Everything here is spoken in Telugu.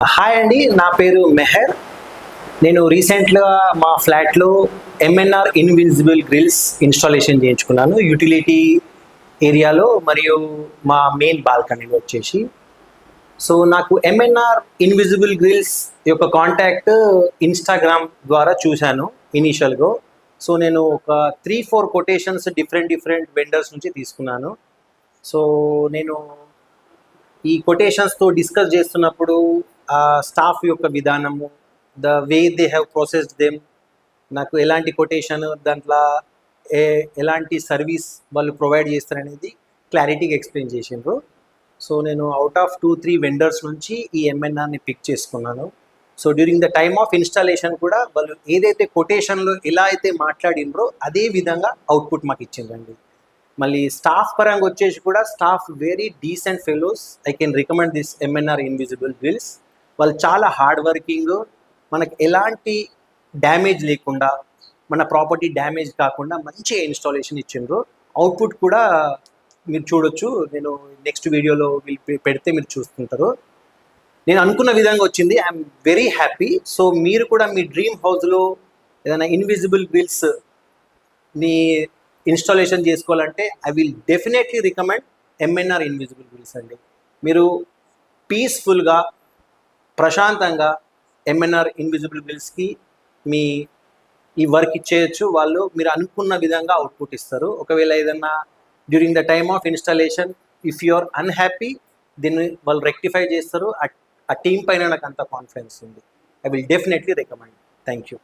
హాయ్ అండి, నా పేరు మెహర్. నేను రీసెంట్గా మా ఫ్లాట్లో ఎంఎన్ఆర్ ఇన్విజిబుల్ గ్రిల్స్ ఇన్స్టాలేషన్ చేయించుకున్నాను యూటిలిటీ ఏరియాలో మరియు మా మెయిన్ బాల్కనీలో వచ్చేసి. సో నాకు ఎంఎన్ఆర్ ఇన్విజిబుల్ గ్రిల్స్ యొక్క కాంటాక్ట్ ఇన్స్టాగ్రామ్ ద్వారా చూశాను ఇనీషియల్గా. సో నేను ఒక 3-4 కొటేషన్స్ డిఫరెంట్ వెండర్స్ నుంచి తీసుకున్నాను. సో నేను ఈ కొటేషన్స్తో డిస్కస్ చేస్తున్నప్పుడు ఆ స్టాఫ్ యొక్క విధానము, the way they have processed them, నాకు ఎలాంటి కొటేషన్ దాంట్లో ఎలాంటి సర్వీస్ వాళ్ళు ప్రొవైడ్ చేస్తారనేది క్లారిటీగా ఎక్స్ప్లెయిన్ చేసిండ్రు. సో నేను అవుట్ ఆఫ్ 2-3 వెండర్స్ నుంచి ఈ ఎంఎన్ఆర్ని పిక్ చేసుకున్నాను. So during the time of installation కూడా వాళ్ళు ఏదైతే కొటేషన్లో ఎలా అయితే మాట్లాడినరో అదే విధంగా అవుట్పుట్ మాకు ఇచ్చిందండి. మళ్ళీ స్టాఫ్ పరంగా వచ్చేసి కూడా staff very decent fellows. I can recommend this MNR invisible grills. వాళ్ళు చాలా హార్డ్ వర్కింగ్, మనకు ఎలాంటి డ్యామేజ్ లేకుండా, మన ప్రాపర్టీ డ్యామేజ్ కాకుండా మంచి ఇన్స్టాలేషన్ ఇచ్చిండ్రు. అవుట్పుట్ కూడా మీరు చూడొచ్చు, నేను నెక్స్ట్ వీడియోలో పెడితే మీరు చూస్తుంటారు. నేను అనుకున్న విధంగా వచ్చింది. I'm very happy. సో మీరు కూడా మీ డ్రీమ్ హౌస్లో ఏదైనా ఇన్విజిబుల్ గ్రిల్స్ని ఇన్స్టాలేషన్ చేసుకోవాలంటే I will definitely recommend MNR invisible grills అండి. మీరు పీస్ఫుల్గా ప్రశాంతంగా ఎంఎన్ఆర్ ఇన్విజిబుల్ గ్రిల్స్కి మీ ఈ వర్క్ ఇచ్చేయచ్చు. వాళ్ళు మీరు అనుకున్న విధంగా అవుట్పుట్ ఇస్తారు. ఒకవేళ ఏదన్నా during the time of installation if you are unhappy, దీన్ని వాళ్ళు రెక్టిఫై చేస్తారు. ఆ టీం పైన నాకు అంత కాన్ఫిడెన్స్ ఉంది. I will definitely recommend. Thank you.